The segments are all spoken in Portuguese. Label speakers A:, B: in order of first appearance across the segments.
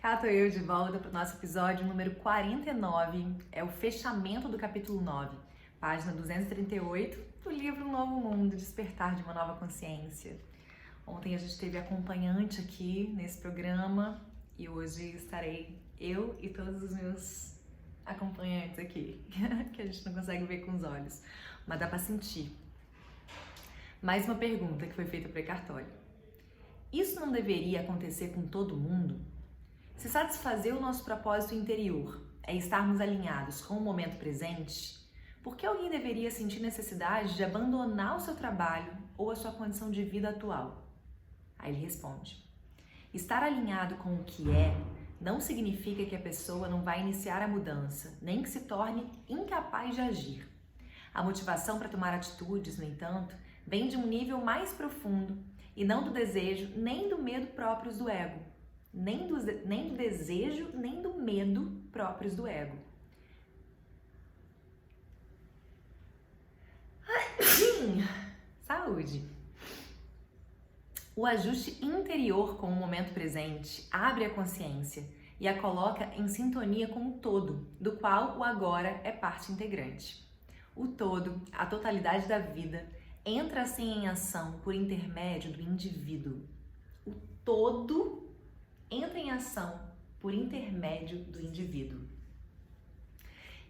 A: Cá tô eu de volta para o nosso episódio número 49, é o fechamento do capítulo 9, página 238 do livro Um Novo Mundo, Despertar de uma Nova Consciência. Ontem a gente teve acompanhante aqui nesse programa e hoje estarei eu e todos os meus acompanhantes aqui, que a gente não consegue ver com os olhos, mas dá para sentir. Mais uma pergunta que foi feita para Eckhart Tolle. Isso não deveria acontecer com todo mundo? Se satisfazer o nosso propósito interior é estarmos alinhados com o momento presente, por que alguém deveria sentir necessidade de abandonar o seu trabalho ou a sua condição de vida atual? Aí ele responde: estar alinhado com o que é não significa que a pessoa não vai iniciar a mudança, nem que se torne incapaz de agir. A motivação para tomar atitudes, no entanto, vem de um nível mais profundo e não do desejo nem do medo próprios do ego. Nem do desejo, nem do medo próprios do ego. Saúde! O ajuste interior com o momento presente abre a consciência e a coloca em sintonia com o todo, do qual o agora é parte integrante. O todo, a totalidade da vida, entra assim em ação por intermédio do indivíduo. O todo entra em ação por intermédio do indivíduo.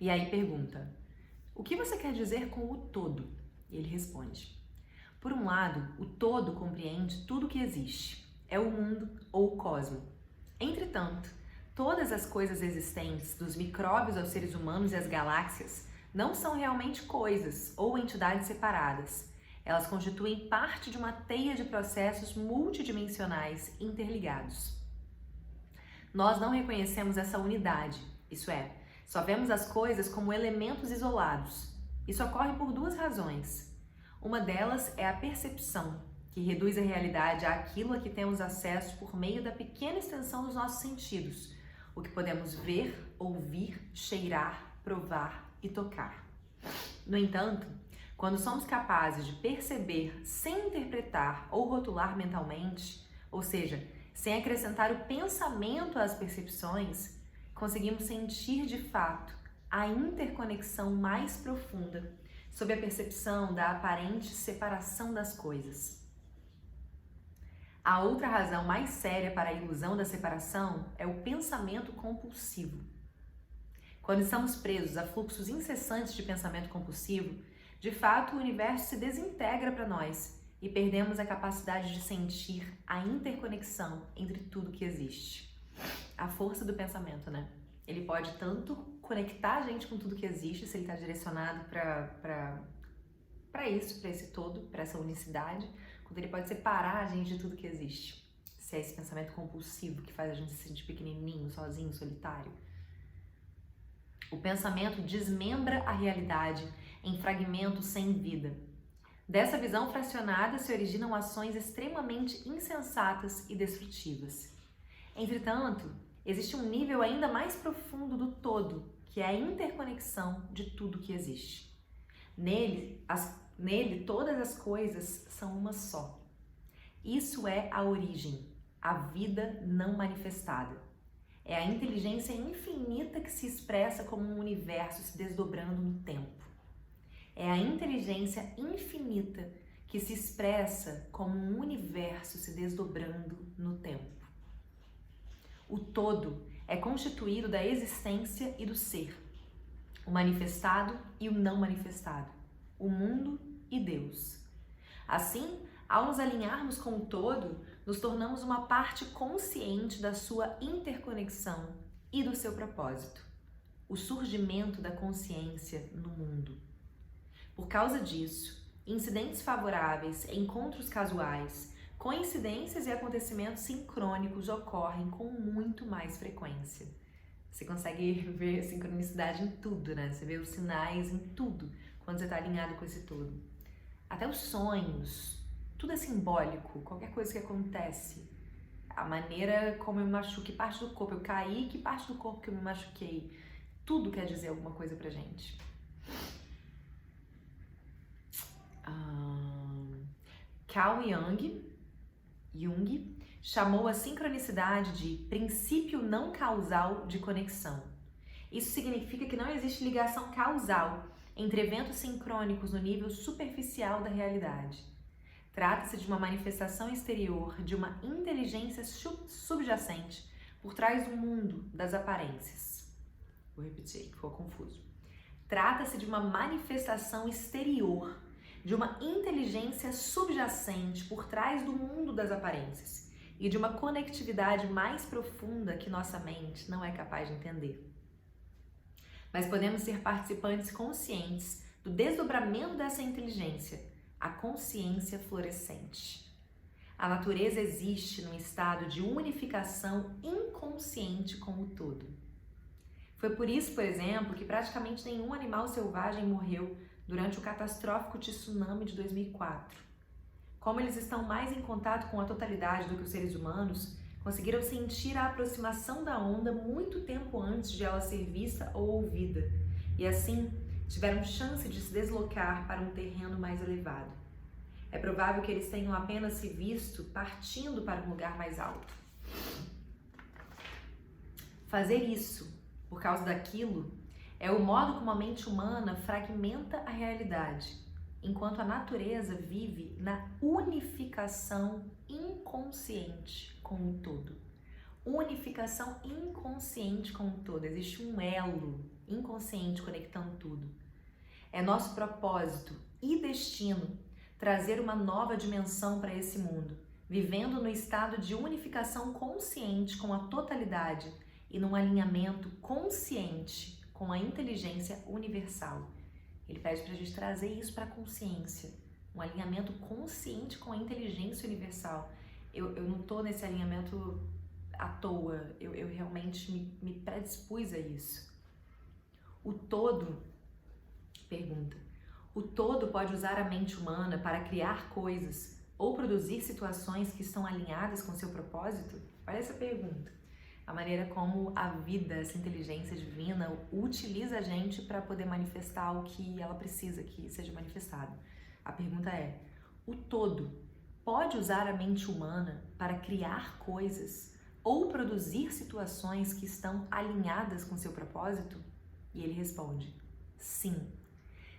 A: E aí pergunta: o que você quer dizer com o todo? E ele responde: por um lado, o todo compreende tudo que existe, é o mundo ou o cosmo. Entretanto, todas as coisas existentes, dos micróbios aos seres humanos e às galáxias, não são realmente coisas ou entidades separadas. Elas constituem parte de uma teia de processos multidimensionais interligados. Nós não reconhecemos essa unidade, isso é, só vemos as coisas como elementos isolados. Isso ocorre por duas razões. Uma delas é a percepção, que reduz a realidade àquilo a que temos acesso por meio da pequena extensão dos nossos sentidos, o que podemos ver, ouvir, cheirar, provar e tocar. No entanto, quando somos capazes de perceber sem interpretar ou rotular mentalmente, ou seja, sem acrescentar o pensamento às percepções, conseguimos sentir de fato a interconexão mais profunda sob a percepção da aparente separação das coisas. A outra razão mais séria para a ilusão da separação é o pensamento compulsivo. Quando estamos presos a fluxos incessantes de pensamento compulsivo, de fato o universo se desintegra para nós e perdemos a capacidade de sentir a interconexão entre tudo que existe. A força do pensamento, né? Ele pode tanto conectar a gente com tudo que existe, se ele está direcionado para isso, para esse todo, para essa unicidade, quanto ele pode separar a gente de tudo que existe. Se é esse pensamento compulsivo que faz a gente se sentir pequenininho, sozinho, solitário. O pensamento desmembra a realidade em fragmentos sem vida. Dessa visão fracionada se originam ações extremamente insensatas e destrutivas. Entretanto, existe um nível ainda mais profundo do todo, que é a interconexão de tudo que existe. Nele, todas as coisas são uma só. Isso é a origem, a vida não manifestada. É a inteligência infinita que se expressa como um universo se desdobrando no tempo. É a inteligência infinita que se expressa como um universo se desdobrando no tempo. O todo é constituído da existência e do ser, o manifestado e o não manifestado, o mundo e Deus. Assim, ao nos alinharmos com o todo, nos tornamos uma parte consciente da sua interconexão e do seu propósito, o surgimento da consciência no mundo. Por causa disso, incidentes favoráveis, encontros casuais, coincidências e acontecimentos sincrônicos ocorrem com muito mais frequência. Você consegue ver sincronicidade em tudo, né? Você vê os sinais em tudo quando você está alinhado com esse todo. Até os sonhos, tudo é simbólico, qualquer coisa que acontece. A maneira como eu me machuco, que parte do corpo eu caí, que parte do corpo que eu me machuquei. Tudo quer dizer alguma coisa pra gente. Carl Jung chamou a sincronicidade de princípio não causal de conexão. Isso significa que não existe ligação causal entre eventos sincrônicos no nível superficial da realidade. Trata-se de uma manifestação exterior de uma inteligência subjacente por trás do mundo das aparências. Vou repetir, ficou confuso. Trata-se de uma manifestação exterior de uma inteligência subjacente por trás do mundo das aparências e de uma conectividade mais profunda que nossa mente não é capaz de entender. Mas podemos ser participantes conscientes do desdobramento dessa inteligência, a consciência florescente. A natureza existe num estado de unificação inconsciente com o todo. Foi por isso, por exemplo, que praticamente nenhum animal selvagem morreu durante o catastrófico tsunami de 2004. Como eles estão mais em contato com a totalidade do que os seres humanos, conseguiram sentir a aproximação da onda muito tempo antes de ela ser vista ou ouvida, e assim tiveram chance de se deslocar para um terreno mais elevado. É provável que eles tenham apenas se visto partindo para um lugar mais alto. Fazer isso, por causa daquilo, é o modo como a mente humana fragmenta a realidade, enquanto a natureza vive na unificação inconsciente com o todo. Unificação inconsciente com o todo. Existe um elo inconsciente conectando tudo. É nosso propósito e destino trazer uma nova dimensão para esse mundo, vivendo no estado de unificação consciente com a totalidade e num alinhamento consciente com a inteligência universal. Ele pede para a gente trazer isso para a consciência, um alinhamento consciente com a inteligência universal. Eu não estou nesse alinhamento à toa, eu realmente me predispus a isso. O todo, pergunta, o todo pode usar a mente humana para criar coisas ou produzir situações que estão alinhadas com seu propósito? Olha essa pergunta. A maneira como a vida, essa inteligência divina, utiliza a gente para poder manifestar o que ela precisa que seja manifestado. A pergunta é, o todo pode usar a mente humana para criar coisas ou produzir situações que estão alinhadas com seu propósito? E ele responde, sim.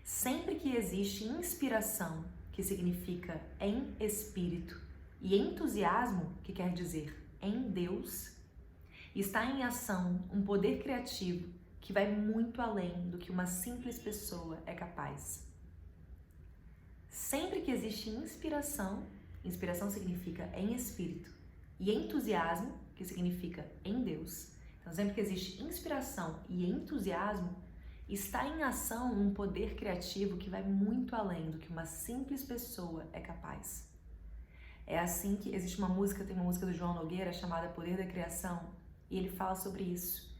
A: Sempre que existe inspiração, que significa em espírito, e entusiasmo, que quer dizer em Deus, está em ação um poder criativo que vai muito além do que uma simples pessoa é capaz. Sempre que existe inspiração, inspiração significa em espírito, e entusiasmo, que significa em Deus. Então, sempre que existe inspiração e entusiasmo, está em ação um poder criativo que vai muito além do que uma simples pessoa é capaz. É assim que existe uma música, tem uma música do João Nogueira chamada Poder da Criação, e ele fala sobre isso.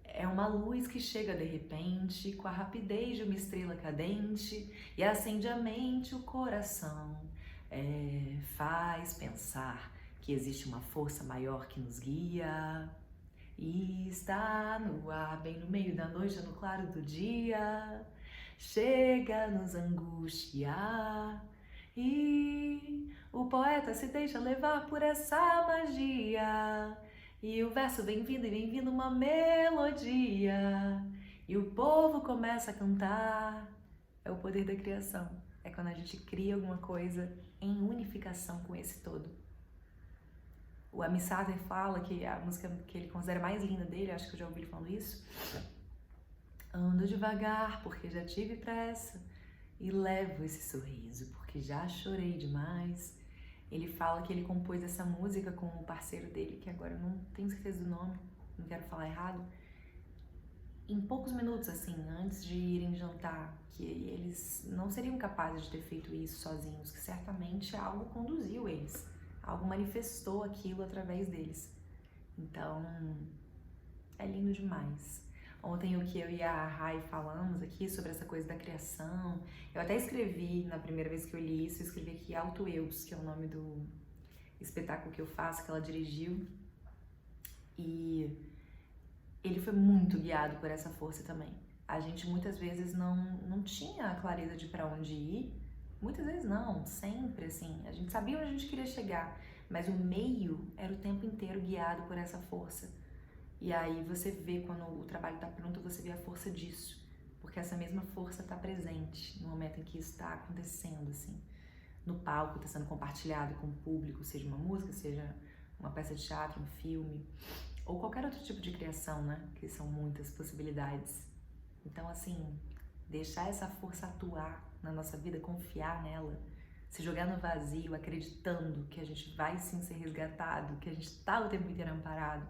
A: É uma luz que chega de repente, com a rapidez de uma estrela cadente, e acende a mente, o coração. Faz pensar que existe uma força maior que nos guia, e está no ar, bem no meio da noite, no claro do dia, chega a nos angustiar, e o poeta se deixa levar por essa magia. E o verso vem vindo uma melodia, e o povo começa a cantar. É o poder da criação. É quando a gente cria alguma coisa em unificação com esse todo. O Amy Sater fala que a música que ele considera mais linda dele, acho que eu já ouvi ele falando isso, ando devagar porque já tive pressa, e levo esse sorriso porque já chorei demais. Ele fala que ele compôs essa música com o parceiro dele, que agora eu não tenho certeza do nome, não quero falar errado, em poucos minutos, assim, antes de irem jantar, que eles não seriam capazes de ter feito isso sozinhos, que certamente algo conduziu eles, algo manifestou aquilo através deles. Então, é lindo demais. Ontem o que eu e a Rai falamos aqui sobre essa coisa da criação, eu até escrevi, na primeira vez que eu li isso, eu escrevi aqui Alto Eus, que é o nome do espetáculo que eu faço, que ela dirigiu, e ele foi muito guiado por essa força também. A gente muitas vezes não tinha a clareza de para onde ir, muitas vezes não, sempre assim, a gente sabia onde a gente queria chegar, mas o meio era o tempo inteiro guiado por essa força. E aí você vê, quando o trabalho está pronto, você vê a força disso, porque essa mesma força está presente no momento em que isso está acontecendo, assim, no palco, está sendo compartilhado com o público, seja uma música, seja uma peça de teatro, um filme, ou qualquer outro tipo de criação, né? Que são muitas possibilidades. Então, assim, deixar essa força atuar na nossa vida, confiar nela, se jogar no vazio, acreditando que a gente vai sim ser resgatado, que a gente está o tempo inteiro amparado,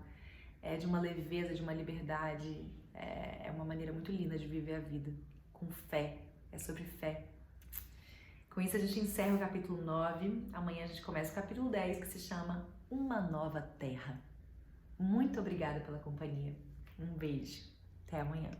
A: é de uma leveza, de uma liberdade, é uma maneira muito linda de viver a vida, com fé, é sobre fé. Com isso a gente encerra o capítulo 9, amanhã a gente começa o capítulo 10, que se chama Uma Nova Terra. Muito obrigada pela companhia, um beijo, até amanhã.